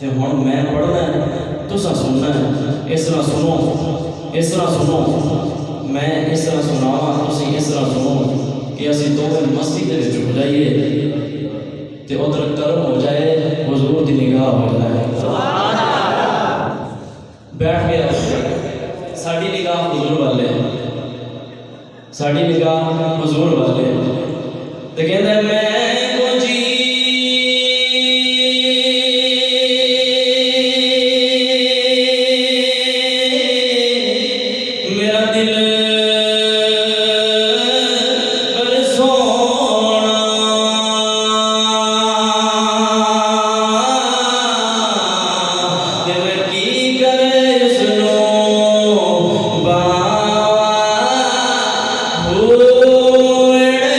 तो हुण मैं पढ़ना है, तुसां सुनना है। इस तरह सुनो, इस तरह सुनो, मैं इस तरह सुनावा, तुसीं इस तरह सुनो कि असीं दोवें मस्ती दे विच हो जाइए तो उधर कर्म हो जाए, हुजूर की निगाह हो जाए। बैठ गया, साड़ी निगाह हुजूर वाले, साड़ी निगाह हुजूर वाले। तो कहता है मैं को जी मेरा दिल कर सोना, ते मैं की करे सुनो बावा हो मेरे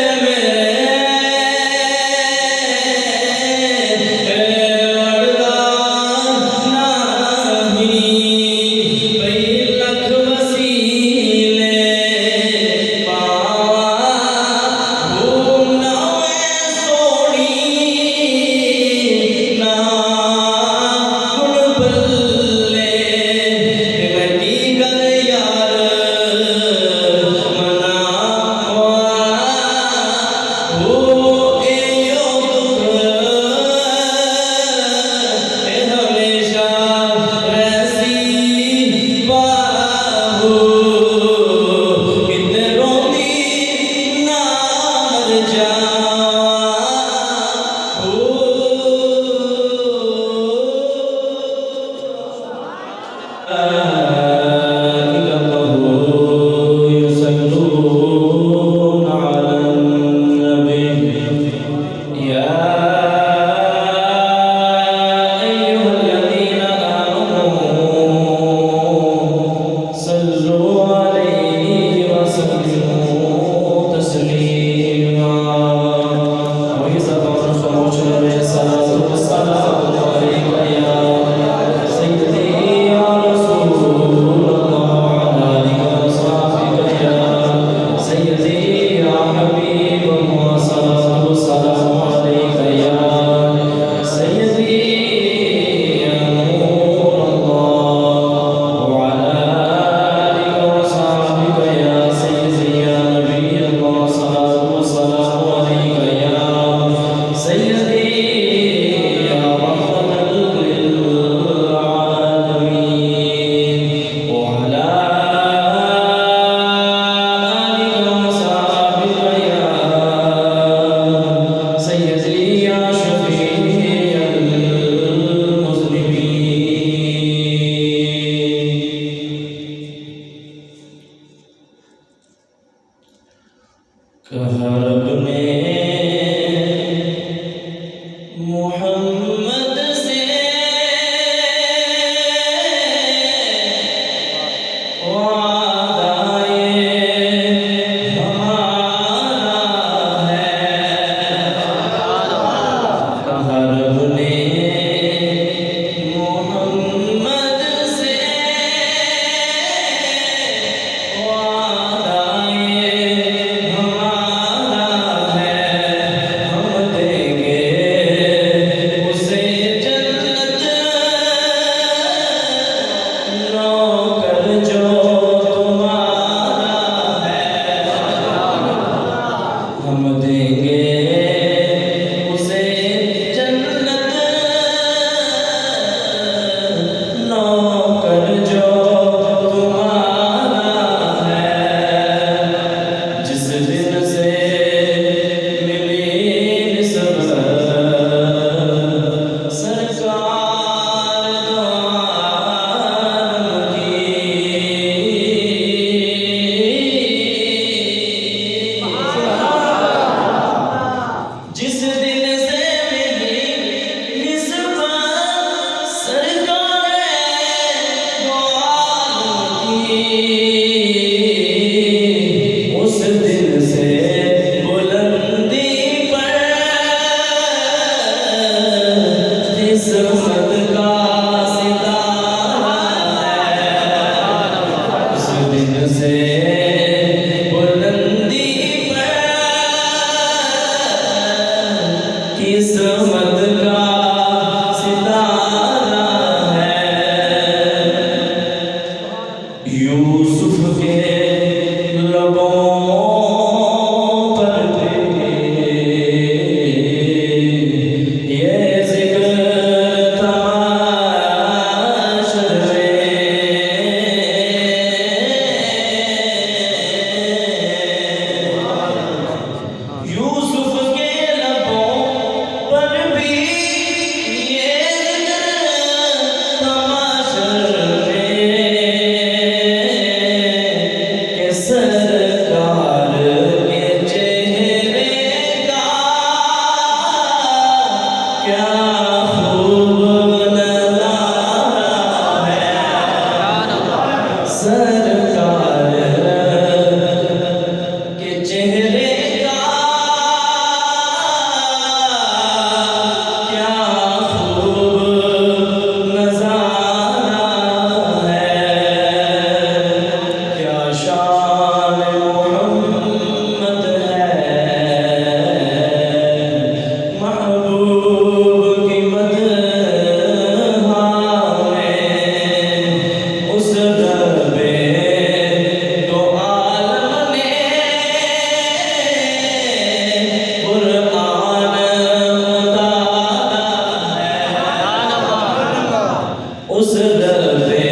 उस रबे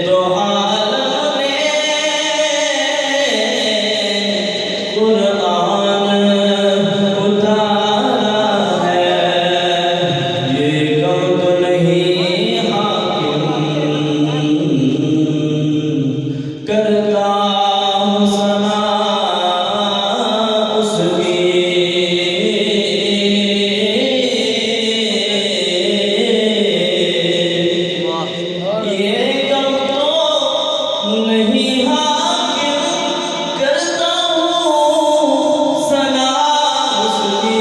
दो आलम ने कुरान उतारा है। ये गम तो नहीं हाकिम करता हूँ सना उसकी। ये गम तो नहीं हाकिम करता हूँ सना उसकी।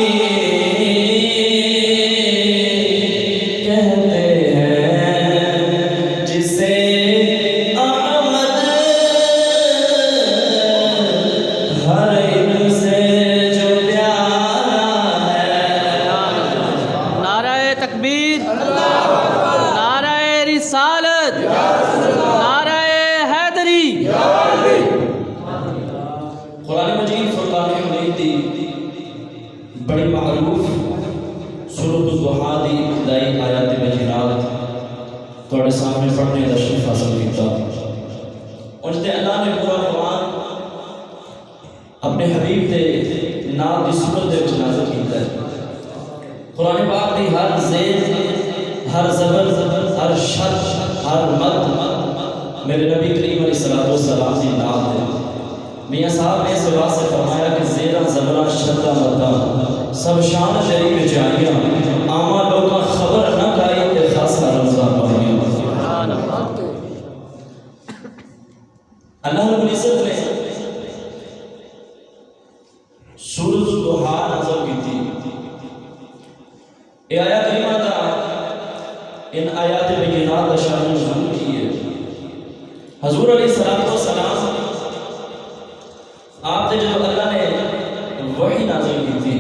कहते हैं जिसे अहमद हर एक से जो प्यारा है। नाराए तकबीर, नाराए रिसालत, नाराए हैदरी। कुरान मजीद फुरकान हमीद दी बड़ी मारूफ सूरत दुहा दी इब्तिदाई आयात बजीरात थोड़े सामने पढ़ने का शरीफ हासिल किया। उनते अल्लाह ने पूरा कुरान अपने हबीब के नाम की सूरत दे विच नाज़िल कीता है। कुरान पाक दी हर ज़ेर, हर ज़बर, हर शद, हर मद मेरे नबी करीम अलैहिस्सलातु वस्सलाम की नाम है। मियाँ साहब ने इस बात से फरमाया कि ज़ेरा ज़बरा शद्दा मद्दा सब शान तेरी विच आईयां, आमा लोकां खबर न काई ते खासा रमज़ान पाईयां। अल्लाह रब्बुल इज़्ज़त ने सूरत दुहा नाज़िल की थी। ये आया करीमा का इन आयात बय्यिनात का शान नुज़ूल की है। हज़ूर अलैहिस्सलातु वस्सलाम आप जो अल्लाह ने वही नाज़िल की थी।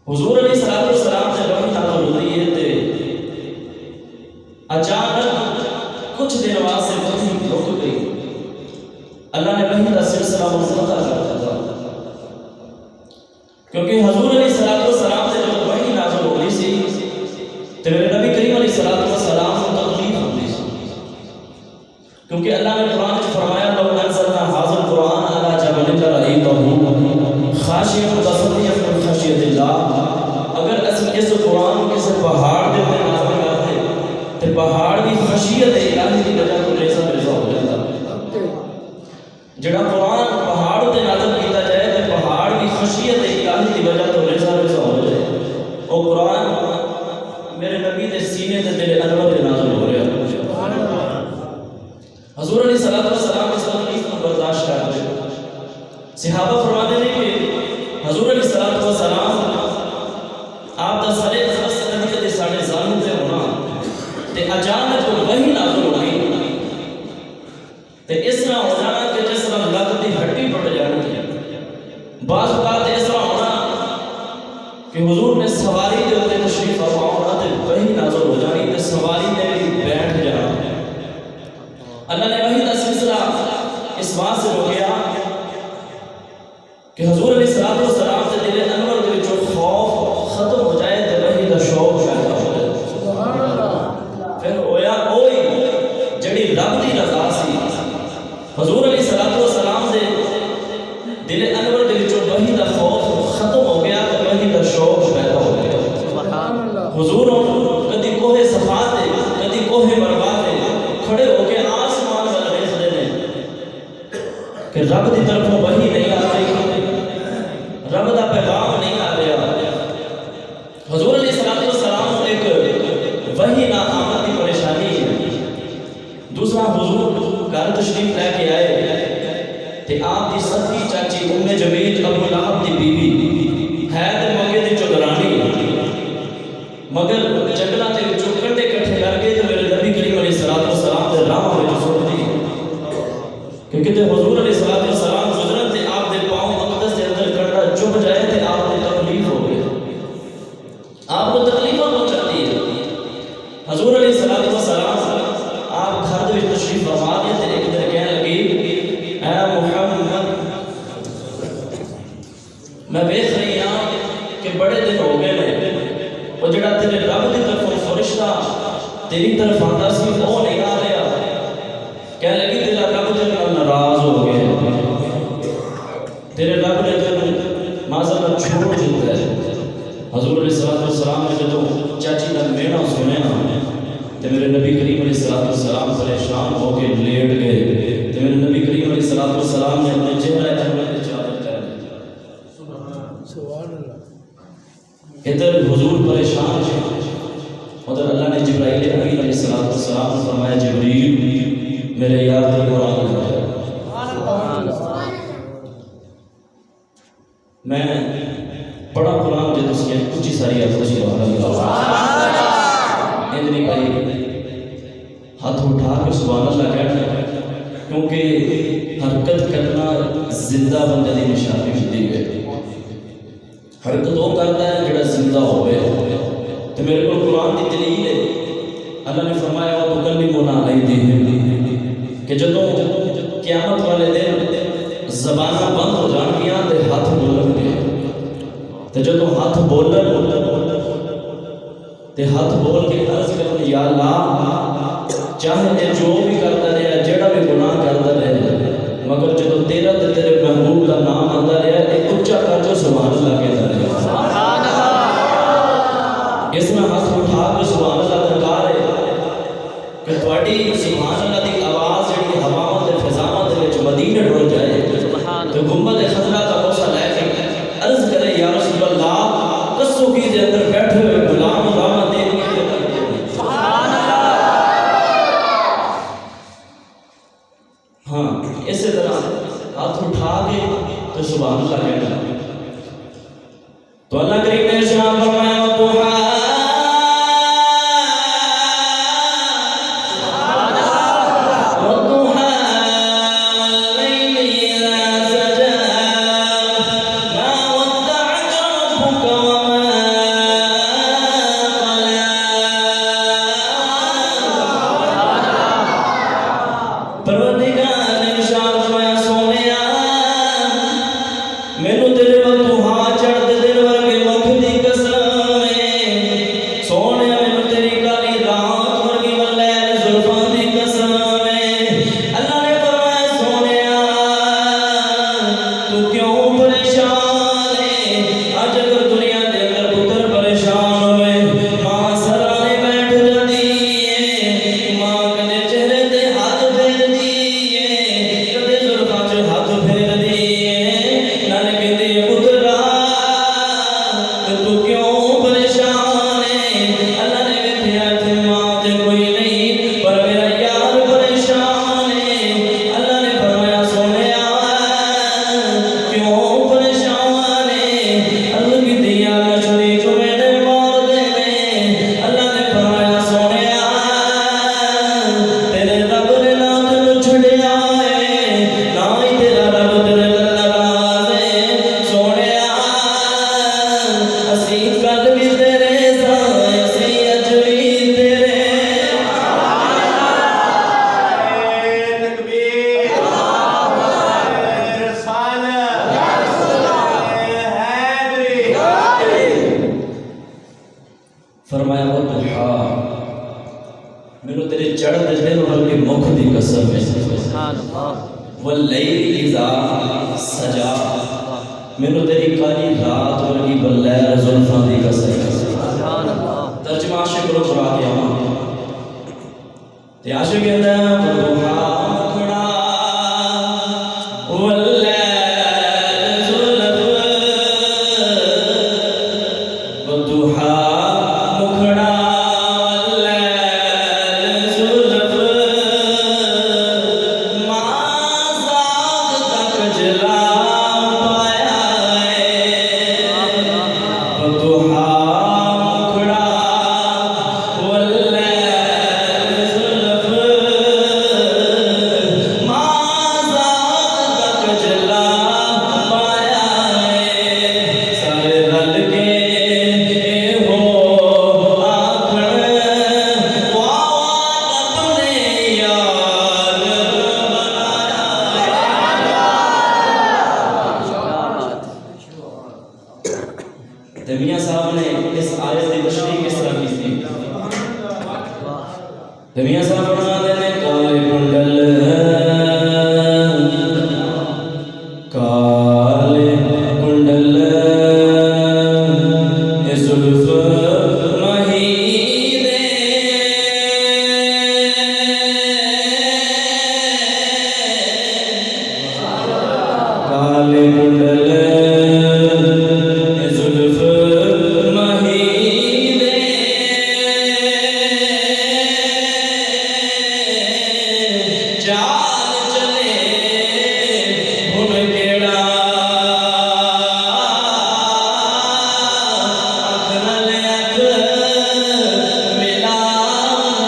हुज़ूर अलैहिस्सलातु वस्सलाम से वही नाज़िल होती है ते अचानक कुछ दिन बाद से वही रुक गई। अल्लाह ने वही का सिलसिला मुनक़ता कर दिया, क्योंकि हुज़ूर अलैहिस्सलातु वस्सलाम से जब वही नाज़िल होती सी तो मेरे नबी करीम अलैहिस्सलातु वस्सलाम को तकलीफ होती सी, क्योंकि अल्लाह ने कुरान में फरमाया लौ नज़लना हाज़िल कुरान अला जबलिन लरअयतहु खाशियतन मुतसद्दिअन मिन खशियतिल्लाह। अगर असं इस कुरान को किसी पहाड़ के ऊपर नाज़िल करते तो पहाड़ की खशियत इलाही की वजह तो रेज़ा रेज़ा हो जाता। जड़ा कुरान पहाड़ ते नाज़िल किया जाए तो पहाड़ की खशियत इलाही की वजह तो रेज़ा रेज़ा हो जाए। और कुरान मेरे नबी के सीने ते दिल अनवर ते नाज़िल हो रहा है। हुज़ूर अलैहिस्सलातु वस्सलाम इस तकलीफ को बर्दाश्त कर रहे। सहाबा फरमाते हैं कि हुज़ूर अलैहिस्सलातु वस्सलाम आप दा सारे हज़रत नबी के साढ़े ज़ालिम से होना ते अचानक वही नाज़िल हो गई ते इस तरह हो जाना कि जिस तरह लत दी हड्डी टुट जानी है। बाज़ औक़ात इस तरह होना कि हुज़ूर ने सवारी के उत्ते तशरीफ फरमा होना ते वही नाज़िल हो जानी ते सवारी ने भी बैठ जाना। अल्लाह ने वही का सिलसिला इस बात से रोकिया कि हुज़ूर अलैहिस्सलातु वस्सलाम से दिल अनवर के विचों खौफ खत्म हो जाए तो वही का शौक पैदा हो जाए। फिर होया ओई जड़ी रब दी रज़ा सी। हुज़ूर अलैहिस्सलातु वस्सलाम से दिल अनवर के विचों वही का खौफ खत्म हो गया तो वही का शौक पैदा हो गया। हुज़ूर कदी कोहे सफा ते कदी कोहे मरवा ते खड़े होके आसमान वाल देखते हैं कि रब की तरफों वही नहीं आ रही, रब का पैगाम नहीं आ रहा। हुज़ूर अलैहिस्सलातु वस्सलाम को एक वही ना आमद की परेशानी है। दूसरा हुज़ूर घर तशरीफ लेके आए ते आप की सखी चाची उम्मे जमील अबू लहब की बीवी है ते मगे दी चौधरानी, मगर जंगलों के विचों कंडे इकट्ठे करके तो मेरे नबी करीम अलैहिस्सलातु वस्सलाम के राह में सुट दी, क्योंकि तो हुज़ूर अलैहिस्सलातु वस्सलाम गुजरन ते आप दे पांव मक़दस के अंदर कंडा चुभ जाए तो आपको तकलीफ हो गई, आपको तकलीफों पहुंचाती है। हुज़ूर अलैहिस्सलातु वस्सलाम आप घर दे विच तशरीफ फरमा दे ते एक दिन कहने लगी ऐ मुहम्मद मैं देख रही हां कि बड़े दिन हो गए ने और जड़ा तेरे रब की तरफ तेरी तरफ आता सी वो नहीं आ रहा, कह लगी तेरा रब तेरे नाल नाराज हो गया, तेरे रब ने तेरे माज़अल्लाह छोड़ दिता है। हज़ूर अलैहिस्सलाम ने जो चाची का मेहना सुने ना तो मेरे नबी करीम अलैहिस्सलाम परेशान होकर लेट गए, तो मेरे नबी करीम अलैहिस्सलाम ने अपने चेहरे अहमद की चादर कर दी। इधर हुजूर परेशान है, उधर अल्लाह ने जिब्राईल अमीन अलैहिस्सलाम को फरमाया, जिब्रील मेरे यार को कुरान पढ़ाया। मैं बड़ा कुरान जो तुझे कुछ ही सारी आपको सुभान अल्लाह इतनी भाई हाथ उठा के सुभान अल्लाह कहना, क्योंकि हरकत करना जिंदा बंदे की निशानी होती है। हरकत वो करता है जो जिंदा होवे। तो मेरे को कुरान की दलील है, अल्लाह ने फरमाया वो तुकल्लिमुना अयदीहिम कि जदों क़यामत वाले दिन ज़बानां बंद हो जाएंगियां तो हाथ बोलणगे, तो जदों हाथ बोलन तो हाथ बोल के अर्ज करन, या अल्लाह चाहे ते जो भी करता रहा, जेड़ा भी गुनाह करता रहा, मगर जदों तेरा ते तेरे महबूब का नाम आता रहा एक उच्चा कर जो सुभान अल्लाह कहता रहा। इसमें हाथ उठा के सुभान अल्लाह दरकार है कि थोड़ी सुभान अल्लाह की आवाज़ जी हवाओं के फिजाओं के मदीने डुल जाए तो गुंबद खजरा का बोसा लैके अर्ज करे, या रसूल अल्लाह कसो की दे अंदर बैठे हुए गुलाम रामा दे सुभान अल्लाह। हाँ, इसी तरह हाथ उठा के तो सुभान अल्लाह कहना। तो अल्लाह करीम ने इरशाद फरमाया, फरमाया वो दुहा मैनू तेरे चढ़ते दिन वर्गे मुख दी कसम है, सुभान अल्लाह, वल्लैल इज़ा सजा मैनू तेरी काली रात वर्गी बलैर जुल्फां दी कसम है, सुभान अल्लाह। तर्जुमा आशिक लोग सुना के आवा ते आशिक कहंदा दुहा मुखड़ा वल्लैल जुल्फ व दुहा दुनिया साहब बना देने काले कुंडल काले कुंडल ये जुल्फ महीने काले कुंडल ये जुल्फ महीने चाल चले हुन केड़ा अख नाल अख मिला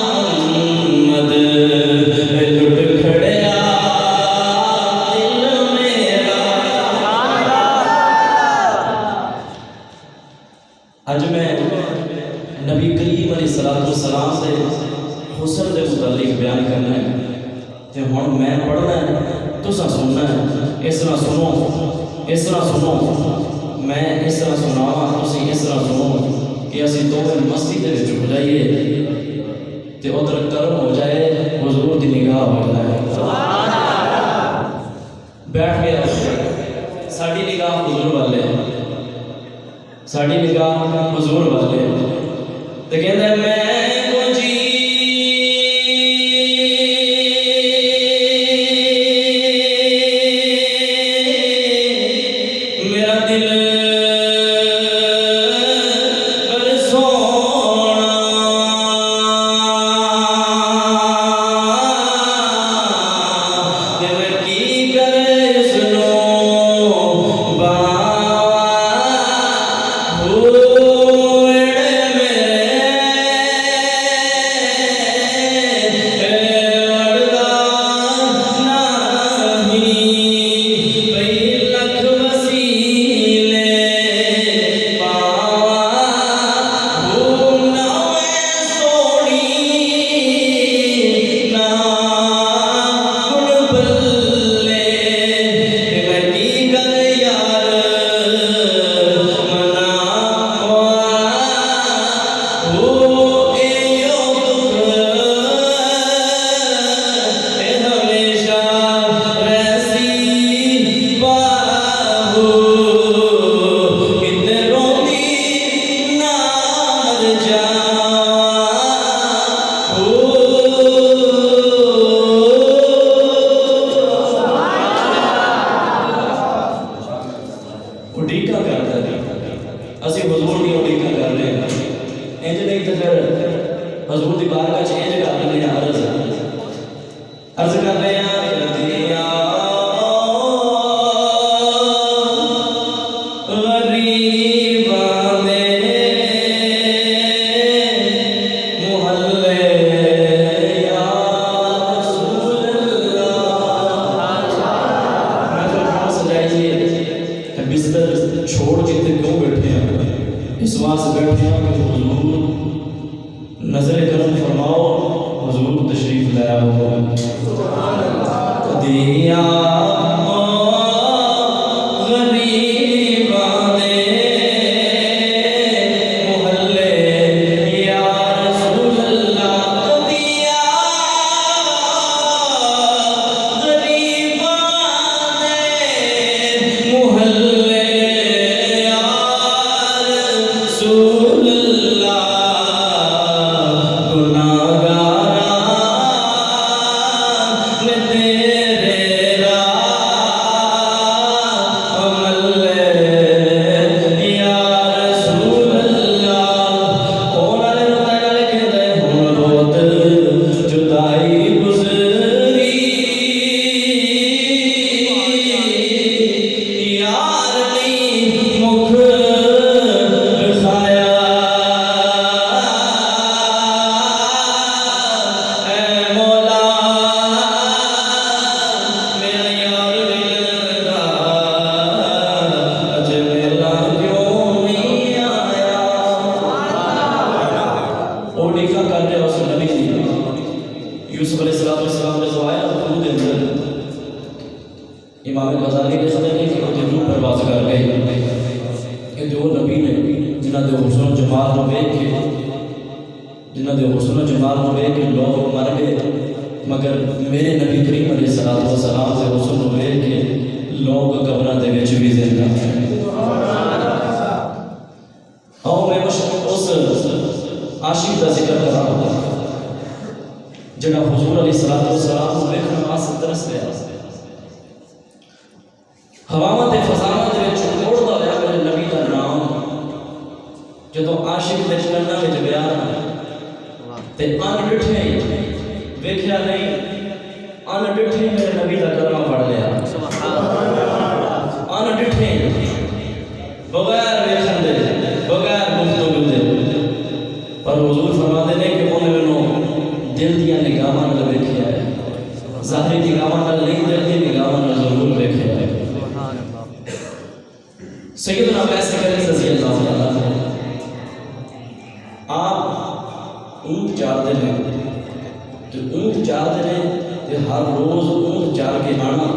मुहम्मद लुट खड़िया दिल मेरा। अज मैं नबी करीम अलैहिस्सलाम से हुस्न के मुतालिक बयान करना है ते हुण मैं पढ़ना है तुसां सुनना है। इस तरह सुनो इस तरह सुनो मैं इस तरह सुनावां तुसीं इस तरह सुनो कि असीं दोवें मस्ती दे विच हो जाइए ते उधर कर्म हो जाए हुजूर दी निगाह हो जाए। बैठ गया साडी निगाह हुजूर वाले साडी निगाह हुजूर वाले ते कहंदा मैं को जी मेरा दिल पर सोना ते मैं की करे सुनो उड़ीका करता है असी हुजूर दी उड़ीका कर रहे हैं इंज नहीं तो फिर हुजूर दी बारगाह च इंज कर रहे हैं अर्ज कर रहे हैं दिया गरीबां दे मुहल्ले या रसूल अल्लाह। मैं तो सजाइए बिस्तर छोड़ के क्यों बैठे हैं इस वास्ते बैठे हैं कि हुजूर नजर करम फरमाओ हुजूर तशरीफ लाया हो दिया गरीबां दे मुहल्ले या रसूल अल्लाह दिया गरीबां दे मुहल्ले यूसुफ अलैहिस्सलाम ने जो आया खुद के अंदर इमाम गज़ाली ने सुने कि वो रूह परवाज़ कर गए कि जो नबी ने जिन्होंने हुस्न जमाल को देख के जिन्हों के हुस्न जमाल को वेख के लोग मर गए, मगर मेरे नबी करीम अलैहिस्सलातु वस्सलाम के हुस्न को वेख के लोग कब्रां दे विच भी जिंदा हैं। आओ मैं उस आशिक का जिक्र करा जिहड़ा हुजूर अलैहिस्सलातु वस्सलाम को वेखण वास्ते तरस गया, हवावां ते फज़ावां दे विच उड़दा होया मेरे नबी दा नाम जदों आशिक दे कंनां विच गया ते अन डिठे वेख्या नहीं, अन डिठे मेरे नबी दा कलमा पढ़ लिया, अन डिठे बगैर वेखण दे बगैर गुफ्तगू दे। पर हुजूर फरमाते ने कि उन्हें मैनू दिल दियां निगाहां नाल वेख्या है, ज़ाहिरी निगाहां नाल नहीं, दिल दी निगाहां नाल जरूर वेख्या है। सैयदना वैसे करीम रज़ी अल्लाह तआला आप ऊँट चारते हैं, तो ऊँट चारते हैं तो हर रोज़ ऊँट चार के आना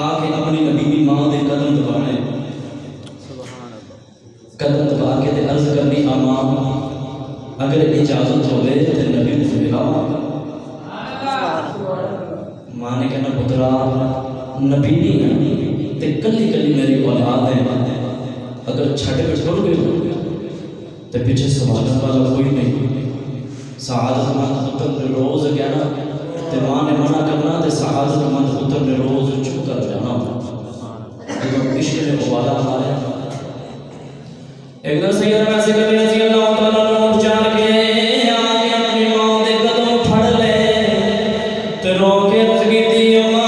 आके अपनी नबी की माँ के कदम दबाने, कदम दबा के अर्ज करनी अम्मा अगर इजाजत हो गए तो नबी को मिलाओ। माँ ने कहना पुत्रा नबी नहीं है तो कली कली मेरी औलाद है, अगर छट के छोड़ गए तो पीछे सवाल वाला कोई नहीं। सआदतमंद पुत्र ने रोज़ कहना तो माँ ने मना करना तो सआदतमंद पुत्र ने रोज़ चुप कर जाना। तो इश्क ने वाला मारा एक दिन सैयदना सिकंदर रज़ी अल्लाह तआला अन्हु चार के आके अपनी माँ दे कदम फड़ ले ते रो के अर्ज कीती अम्मा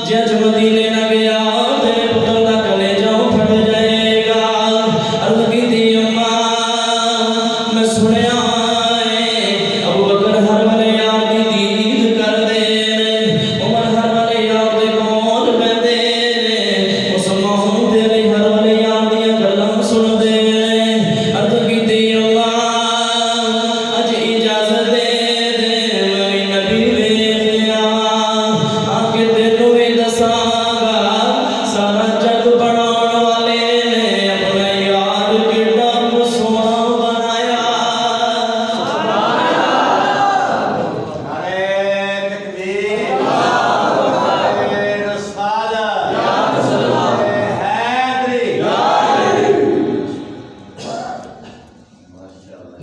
जे अज मदीने न गया तेरे पुत्र दा कलेजा फट जाएगा। अर्ज कीती अम्मा मैं सुनिया अबू बकर हर वाले यार दी दीद कर दे, उमर हर वाले यार दे कोल बैठे ने, उस्मान दे अली हर वाले यार दी गल्लां सुन दे। अर्ज कीती अम्मा अज इजाजत दे मैं भी नबी वेखिया आके तेनू भी दसांगा सारा जग बनाउण वाले ने अपना यार किड्डा को सोहना बनाया।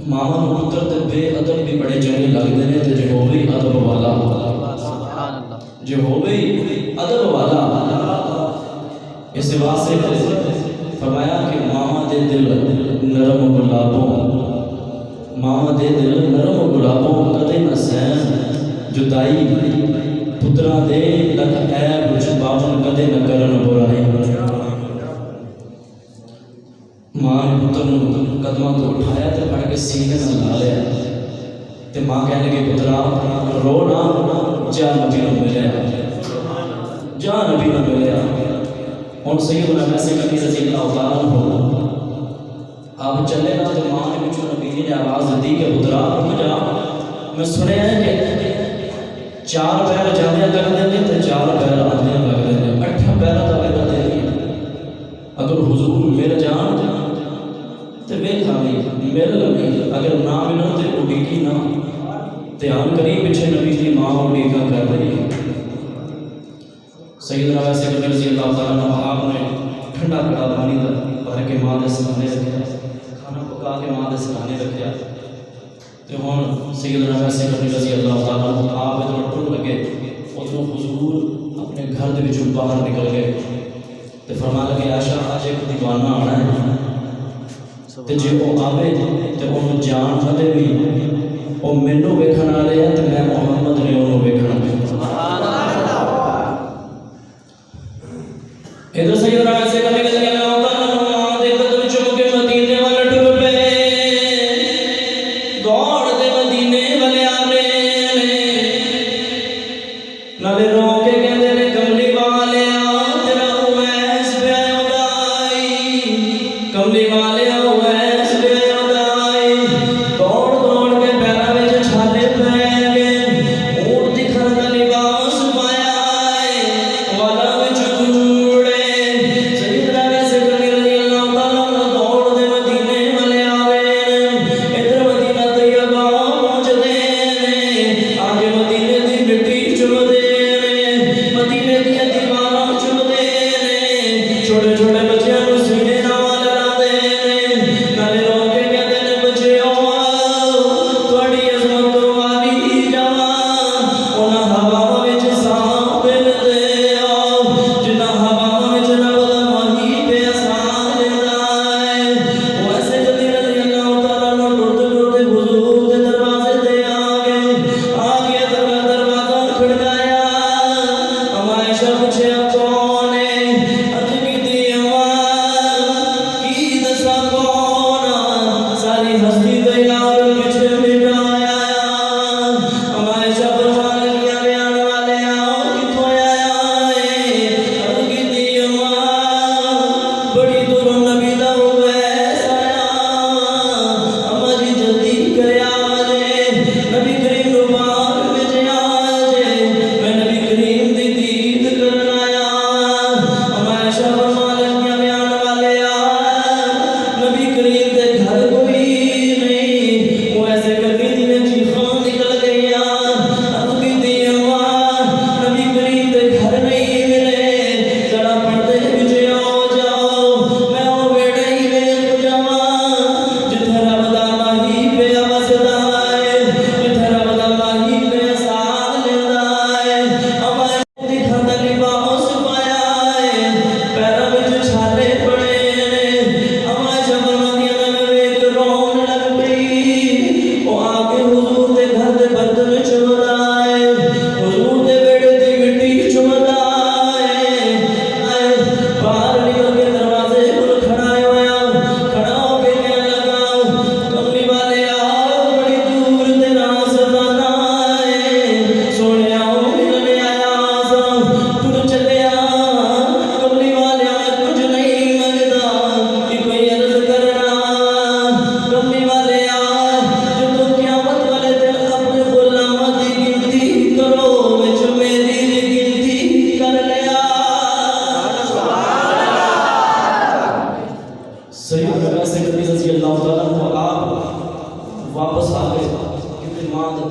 मामा नूं पुत्र ते बेअदब भी बड़े चंगे लगदे ने, ते जे होवे अदब वाला, जे होवे अदब वाला। इस वास्ते फरमाया कि मामा दे दिल नरम गुलाबों, मामा दे दिल नरम गुलाबों कदे न सहन जुदाई, पुत्रा दे लख ऐब छुपावन कदे न करन बुराई। माँ ने पुत्र कदमों को उठाया तो फड़ के सीने से ला लिया, तो माँ कहने लगी पुत्रा रो ना, जा नबी ने मिले, जा नबी ने मिले। और सैयदना वैसे कभी रज़ी अल्लाह तआला अन्हु आप चले ना तो माँ ने पिछू नबी ने आवाज़ दी कि पुत्रा रुक जा, मैं सुने है कि 4 पैर जाने लग देंगे तो 4 पैर आने लग देंगे, 8 पैर तो लग देंगे। अगर हुजूर मिल जान तो वेखा नहीं मिल लगी, अगर ना मिलन तो उड़ीकी ना, ध्यान करी पिछे नबी की माँ उड़ीका कर रही है। सैयदना वैसे कभी रज़ी अल्लाह तआला अन्हु आपने ठंडा कड़ा पानी भर के माँ के सिरहाने रखा, खाना पका के माँ के सिरहाने रखा। तो हुण सैयदना वैसे कभी रज़ी अल्लाह तआला अन्हु आप जो टुर लगे उधरों हुजूर अपने घर के विचों बाहर निकल गए, तो फरमा लगे आशा आज एक दीवाना आना है, तो जे वो आवे तो उन्होंने जान फले भी वो मैनू वेखण वाले हैं, तो मैं मुहम्मद ने उन्होंने वेखना। इधर सैयदना वैसे कभी रज़ी अल्लाह तआला अन्हु दे कदम चुम के मदीने वाले टुर पे, दौड़ दे मदीने वाले आ रहे ने, नाले रो के कहते ने कमली वाले आ तेरा उवैस पे उदाई, कमली वाले आ उवैस पे उदाई। दौड़ दौड़ के पैरों में छाले पै गए, ऊँट दिखण दा लिबास पाया है, वाला विच जूड़े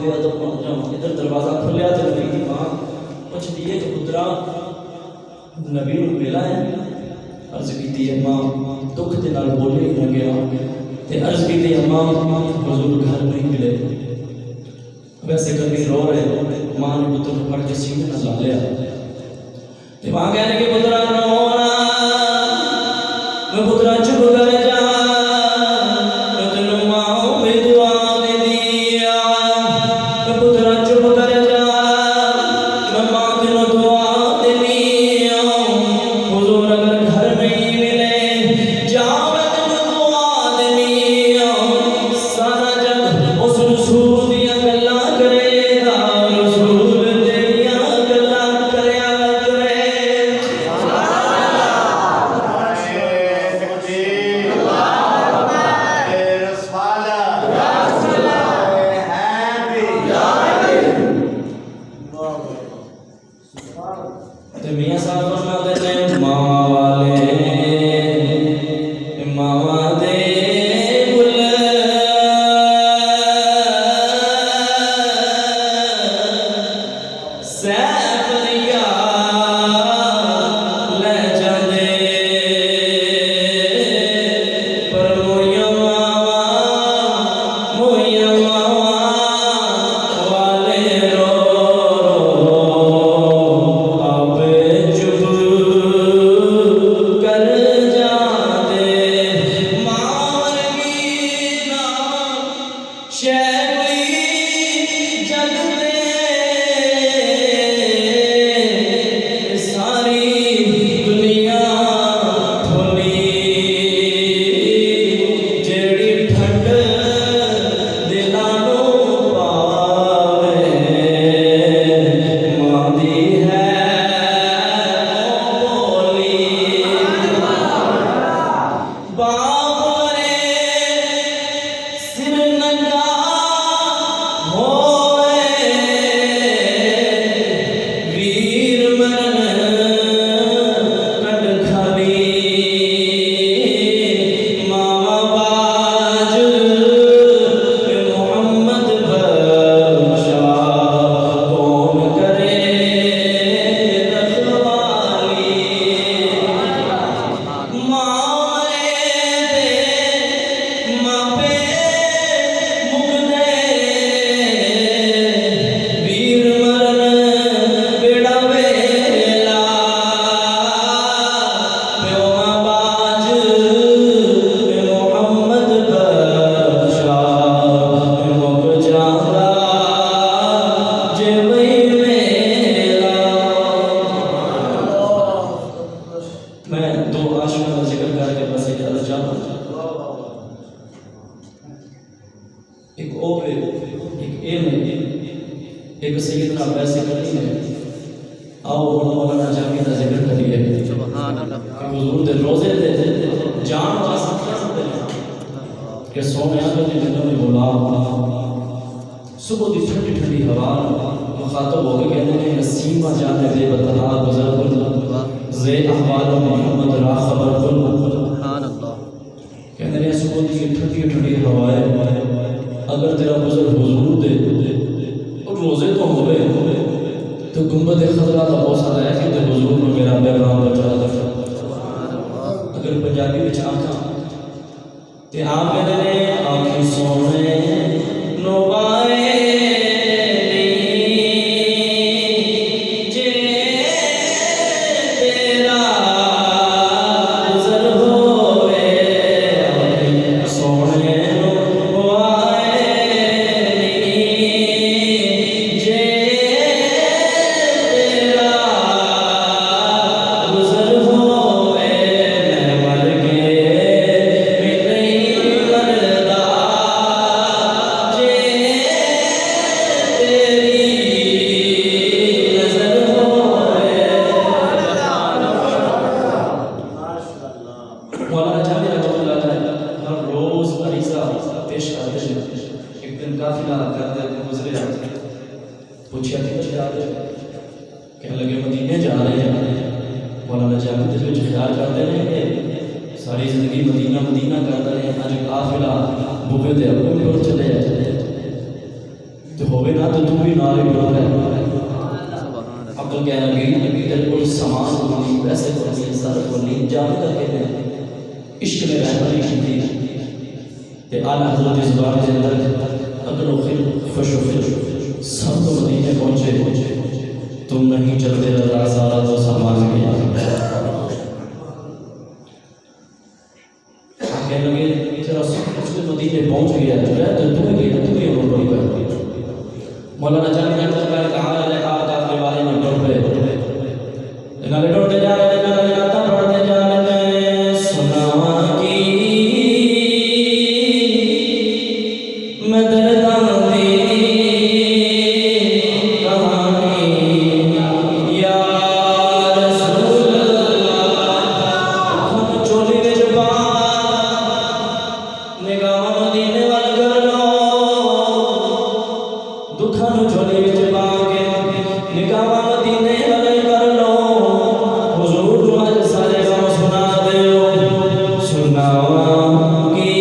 बेअदब बन जाऊँ। इधर दरवाज़ा खुलिया तो नबी की माँ पुछदी है कि पुत्रा नबी नूं मिला है? अर्ज की अम्मा दुख के नाल बोले ही ना गया ते अर्ज की अम्मा हुजूर घर नहीं मिले। वैसे कभी रो रहे माँ ने पुत्र को फड़ के सीने में ला लिया ते माँ कहने के पुत्रा रोना मैं पुत्रा चुप कर जा मैं तेनों माँ में दुआ दे दिया मैं पुत्रा चुप कर जा मैं माँ तेनों दुआ दे दिया हुजूर अगर घर नहीं मिले जाओ मैं तेनों दुआ दे दिया सारा जग उस रसूल दिया गल्ला करेगा रसूल दिया गल्ला करया करे। ते मियां साहब फरमाते हैं मावा दे गुल सैफरिया ले जांदे पर मोया मावा वाले रो आपे चुप कर जाते मावर की ना शैली जगते सारी दुनिया थोली जेड़ी ठंड दिलां नूं पावे मां दी है बोली बाप रे सिर नंगा होए वीर मरन कंड खाली मावा बाज मोहम्मद बख्शा कौन करे रखवाली मारे दे मापे मुगदे वीर मरन बेड़ा वेला प्यो बाज मोहम्मद बख्शा मुक जादा जे वही मेला। मैं दो आशिकों का जिक्र करके बस एक अर्ज जाऊँ। एक ओ पे एक ए में एक सैयदना वैसे करी है। आओ मौलाना जामी का जिक्र करिए सुभान अल्लाह। कि हुजूर दे रोजे दे जान वास्ते कि सोने आगे दी जन्नत में बोला सुबह दी ठंडी ठंडी हवा मुखातब होके कहते हैं नसीमा जाने दे बतहा गुजर कुल जे अहवाल मोहम्मद रा खबर कुल सुभान अल्लाह। कहते हैं सुबह दी ठंडी ठंडी हवाएं अगर तेरा गुजर हुजूर दे और रोजे तो होवे तो गुंबद खजरा का बहुत सारा है कि ते हुजूर ने मेरा पैगाम पहुंचा दे। अगर पंजाबी में आखा ते आप कहते हैं आँखें सोने नोवाए जे तेरा गुजर होवे आँखें सोने नोवाए जे तेरा गुजर होवे मैं मर के भी नहीं मरदा जे तेरी नजर होवे। मौलाना जामी रहमतुल्लाह अलैह हर रोज अरीसा पेश करते हैं। एक दिन काफिला करते गुजरे पूछा कि जा रहे कहने लगे मदीने जा रहे हैं। मौलाना जामी दिल में ख्याल करते रहे कि सारी जिंदगी मदीना मदीना करते रहे अज काफिला बुके ते अपने पर चले जाते तो हो होवे ना तो तू भी नाल ही डर है। सुभान अल्लाह। अकल कहने लगी तेरे को सामान को नहीं, पैसे को नहीं, सर को नहीं, जान करके मैं इश्क में रहबरी की ते आला हज़रत की ज़ुबान के अंदर अकल खिल फशो फिल सब तो मदीने पहुंचे, तुम नहीं चलते रहा सारा तो सामान गया। कहने लगे तेरा सब कुछ मदीने पहुंच गया, तो तू ही गया, तू ही रोक गया। मौलाना जानी रहमतुल्लाह अलैह कहा है आप के बारे में डर पे इन्होंने डरते जा रहे हैं, लगातार डरते जा रहे हैं। सुनावा की मैं दर्दांती कहानी या रसूल अल्लाह, हम चोली में जबा निगाह मदीने वाल कर लो, दुखा नु चोली में जबा के निगाह मदीने वाले कर लो। हुजूर आज सारे गम सुना दो। सुनावा की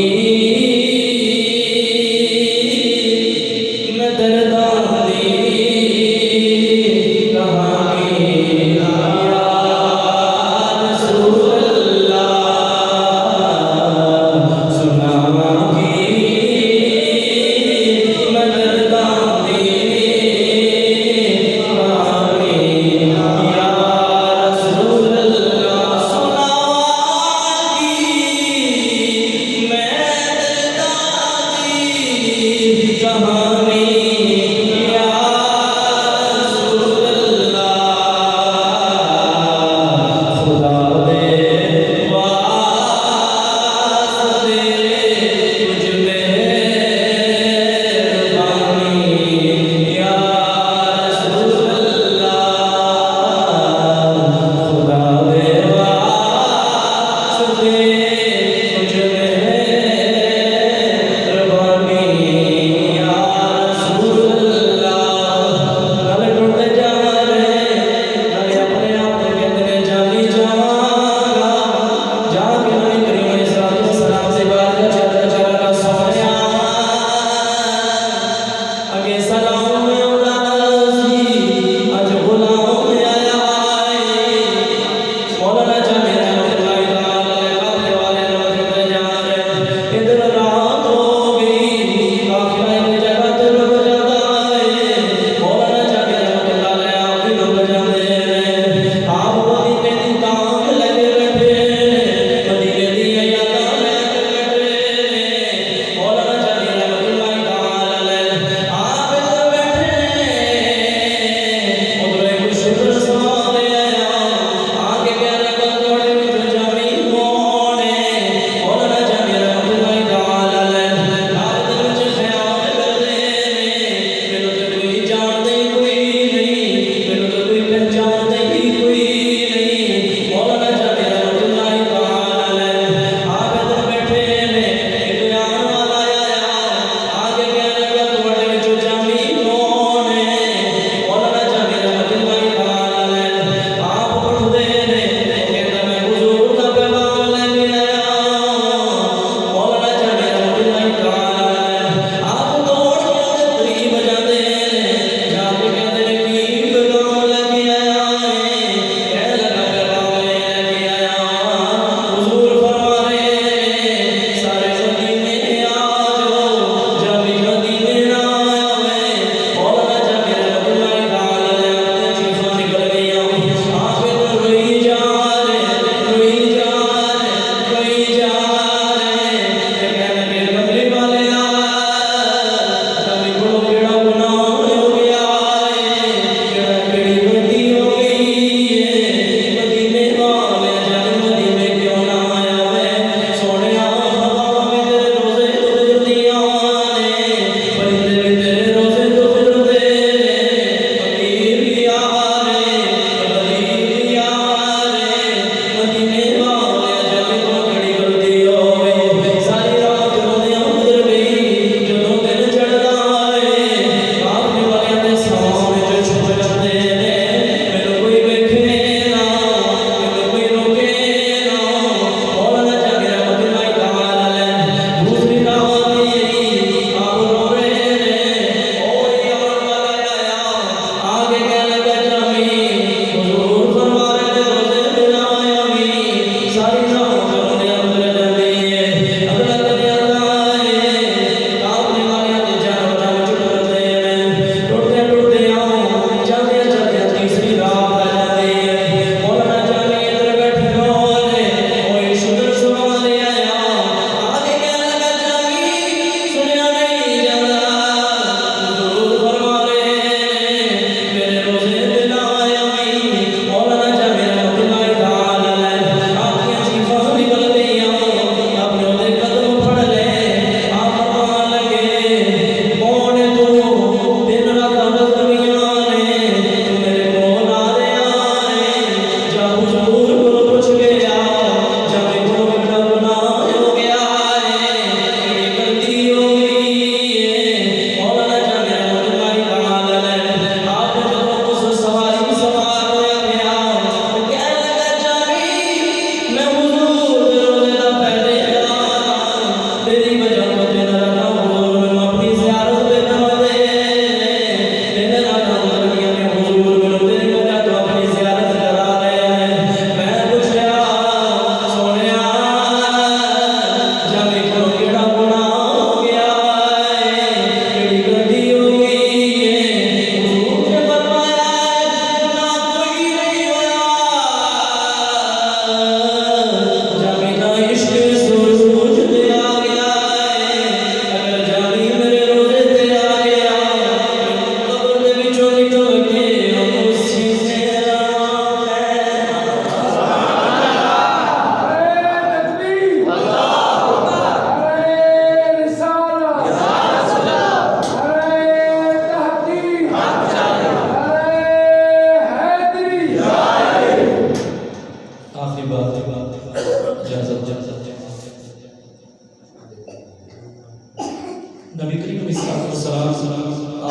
नबी करीम सलाम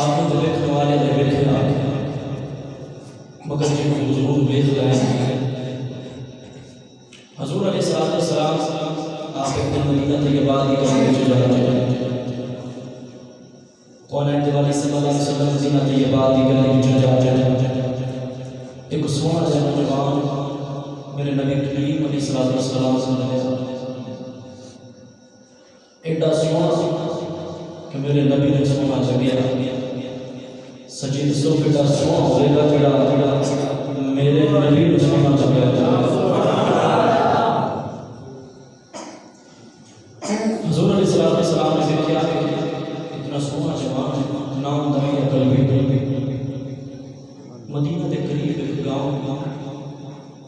आपने तो देखने वाले ने देखा मगर जो हुजूर देख रहे हैं हुजूर अलैहिस्सलाम आप एक दिन मदीना तैयबा की तरफ चले जाते कौन है दिवाली सल्लल्लाहु अलैहि वसल्लम मदीना तैयबा की तरफ चले जाते एक सोना सा नौजवान मेरे नबी करीम अलैहिस्सलाम एडा सोना कि मेरे नबी ने सोना जगह सच्ची दसो बेटा सोना होगा जड़ा मेरे नबी ने सोना जगह हुजूर अलैहिस्सलाम ने देखा कि इतना सोना जवान नाम दाहिया कल्बी मदीना के करीब एक गांव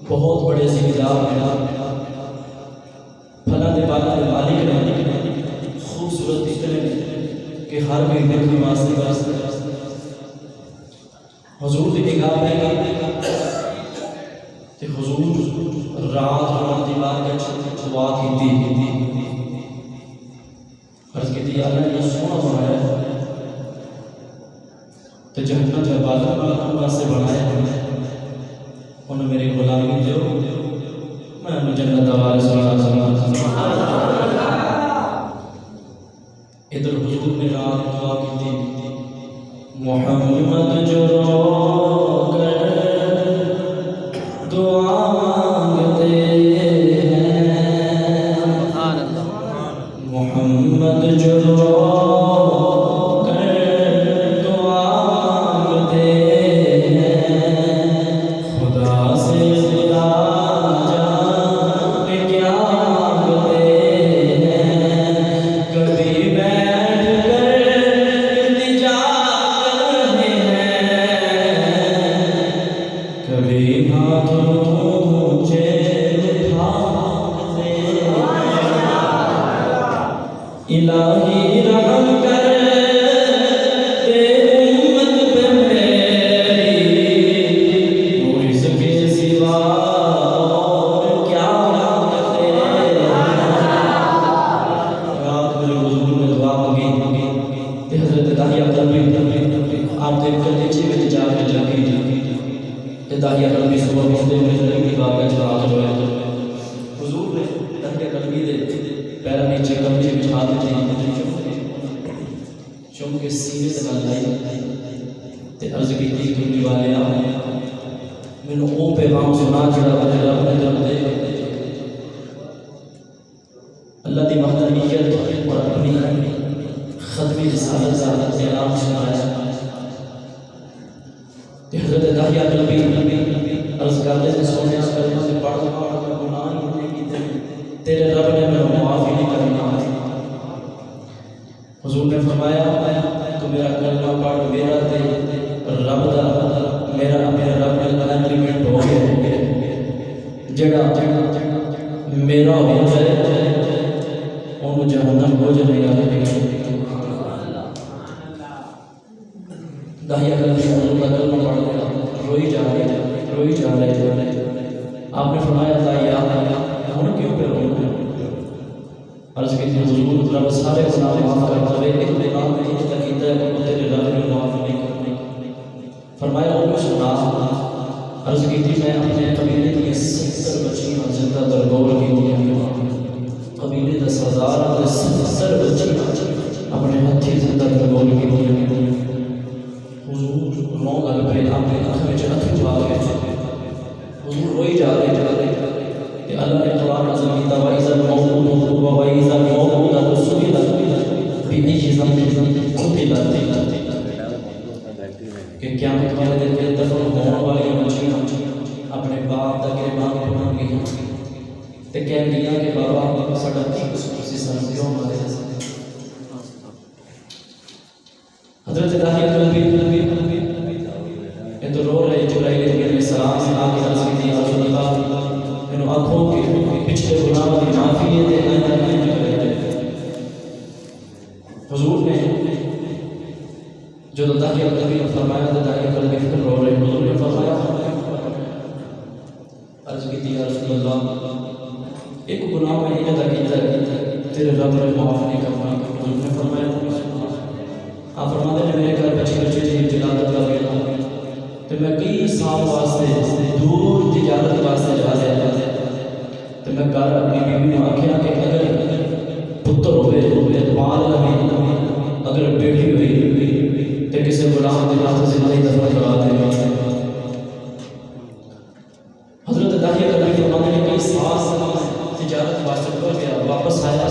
बहुत बड़े जिम्मेदार हैं फला दे बाला दे मालिक ने खूबसूरत इतने कि हर कोई देखने वास्ते हुजूर की निगाह है ते हुजूर रात रात दीवार के दुआ की अर्ज की अल्लाह ने सोना बनाया तो जन्नत में बादल वास्ते बनाया उन्होंने मेरी गुलामी दो मैं जन्नत का वारिस बना इधर हुजूर ने रात दुआ की मोहम्मद जो रोकर दुआ मांगते हैं मोहम्मद जो रोकर दुआ मांगते हैं खुदा से खुदा जाने क्या मांगते हैं कभी इलाही रहम कर दे उम्मत पे मेरी वो इसके सिवा और क्या मांगते रात मेरे हुजूर ने दुआ मांगी ते हजरत दाहिया कल्बी आप देख कर नीचे में जाके लगी ते दाहिया कल्बी सुबह पहुंचते मेरे नबी की बात में जवाब जो है हुजूर ने दाहिया कल्बी दे पैर नीचे कमरे बिछा देते चुम के सीने से लाई ते अर्ज की दुनिया वाले मैंने वो पैगाम सुना जड़ा रब ने दे अल्लाह की महतमीयत और अपनी खत्मी रिसालत का ऐलान सुनाया ते हज़रत दाहिया कल्बी अर्ज करते थे सोने कलमा से पढ़ गुनाह नहीं कीते तेरे रब ने मैं माफ़ ही नहीं करना हुजूर ने फरमाया तो मेरा कलमा पढ़ मेरा ते रब दा मेरा रब ने एग्रीमेंट हो गया जड़ा मेरा हो जाए उन्होंने जहन्नम हो जाएगा दाहिया कल्बी हुजूर का कलमा पढ़ लिया रोई जा रहे आपने फरमाया दाहिया हुन क्यों पे रोए अर्ज की हुजूर रब सारे गुनाह माफ कर दे एक गुनाह में इतना कीता है कि तेरे रब ने माफ नहीं करनी फरमाया उनको सुना अर्ज की मैं अपने कबीले की 70 बच्चियां जिंदा दरगोर की कबीले 10,000 और 70 बच्चियां अपने हाथी जिंदा दरगोर की हुजूर रो लग पे अपने आंख में अथरू आ गए हुजूर रोई जा रहे कि अल्लाह ने कुरान नाज़िल किया वइज़ल मौऊदतु व वइज़ल मौऊदतु सुइलत बिअय्यि ज़ंबिन क़ुतिलत कि क़यामत वाले दिन के दफन होने वाली बच्चियां अपने बाप दा गिरबान पकड़ांगी ते कहंदियां कि बाबा साडा की कसूर सी सन क्यों मारे हज़रत दाहिया कल्बी ये तो रो रहे जिब्राइल अलैहिस्सलाम से आके अर्ज़ की या रसूल अल्लाह इन आँखों के पिछले गुनाहों की माफ़ी है हुजूर ने जो दाहिया कल्बी ने फरमाया तो दाहिया कल्बी फिर रो रहे हुजूर ने फरमाया अर्ज़ की या रसूल अल्लाह एक गुनाह मैंने अदा किया तेरे रब ने माफ़ नहीं करना हुजूर ने फरमाया पुत्र होवे पाल लवे, अगर बेटी हुई तो किसी गुलाम के हाथ से नहीं दफन करा देगा। हजरत दाहिया कभी फरमाते हैं कि सास तिजारत वास्ते निकल गया, वापस आया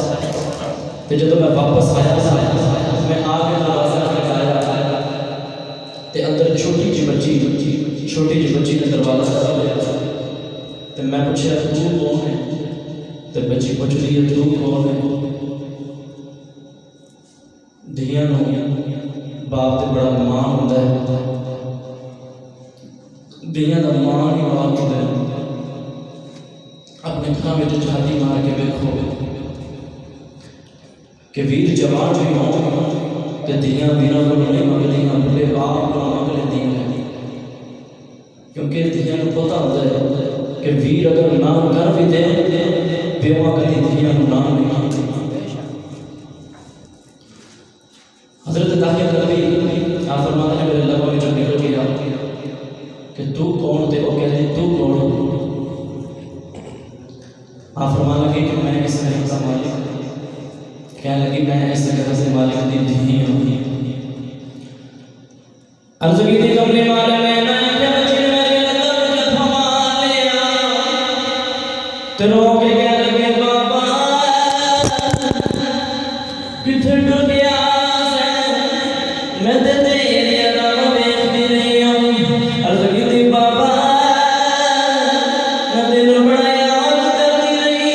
तो जब मैं वापस आया मैं आके दरवाजा खटकाया तो अंदर छोटी जी बच्ची ने दरवाजा खोला तो मैं पूछा तू कौन है, तो बच्ची पूछ रही है तू कौन है। धियां नूं बाप ते बड़ा मान होंदा है, धियां दा मान ही बाप होंदा है। अपने घर में झाती मार के देखो कि वीर जवान भी हों तो धियां वीरां को नहीं मंगदियां, बुढ़े बाप को मंग लेंदियां, क्योंकि धियां को पता होता है कि वीर अगर नाम कर भी दे प्यों कभी धियां को नाम नहीं मांगती। हजरत दाहिया कभी आप फरमाते हैं मेरे लबों में जो निकल गया कि तू कौन थे, वो कहते तू कौन। आप फरमान लगे कि मैं इस घर का मालिक, कहने लगी मैं इस घर से मालिक दी धी हूँ। अर्ज़ की थी कमले वाले में ना क्या बच्चे मेरे अंदर जब हमारे तो रो के कह लगे बाबा किथे डर गया मैं ते तेरी अदा देखती रही हूँ। अर्ज़ की थी बाबा मैं तेनू बड़ा याद करती रही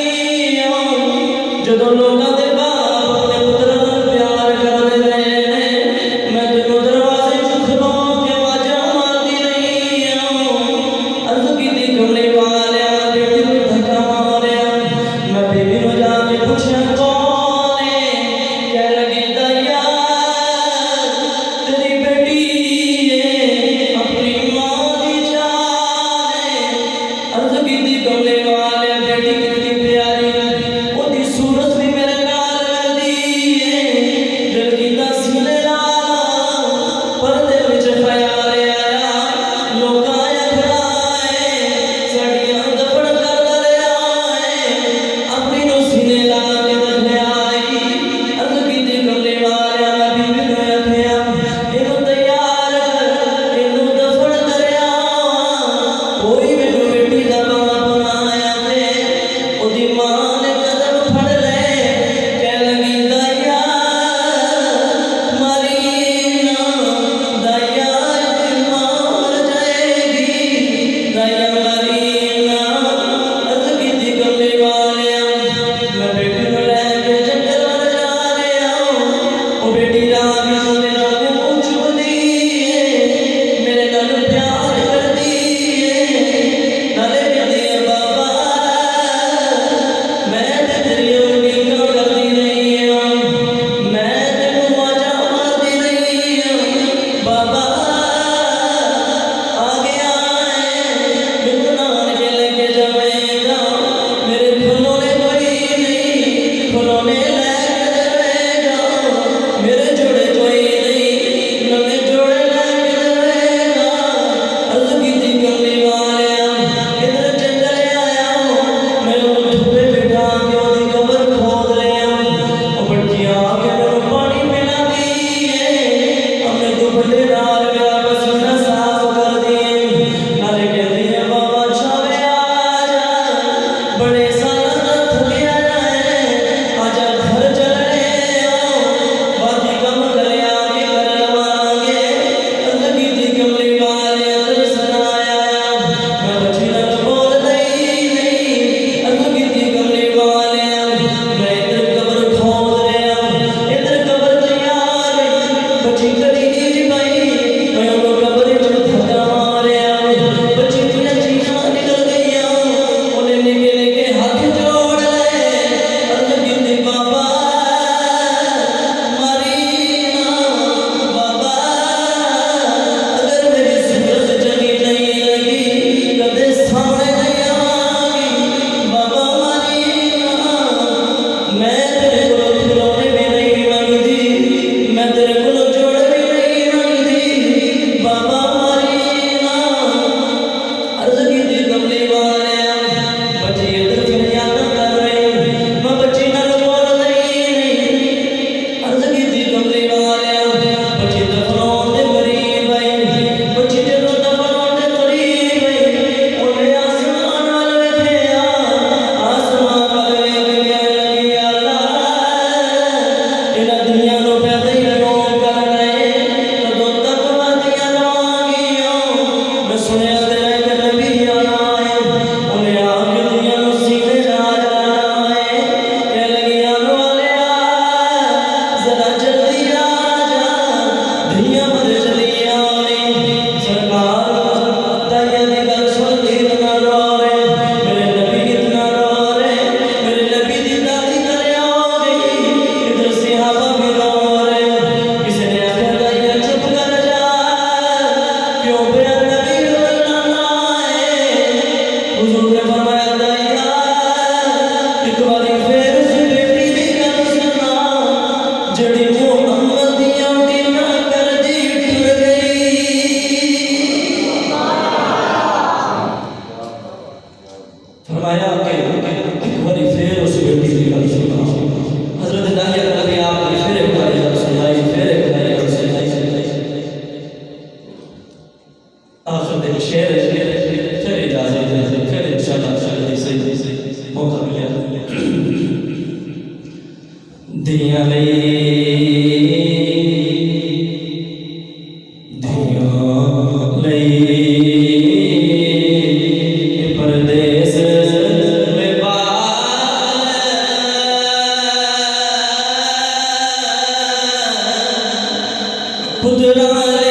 हूँ, जदों लोगों दे बाप अपने पुत्रों को प्यार करते रहे मैं तेनू दरवाजे च खलो के पुत्राले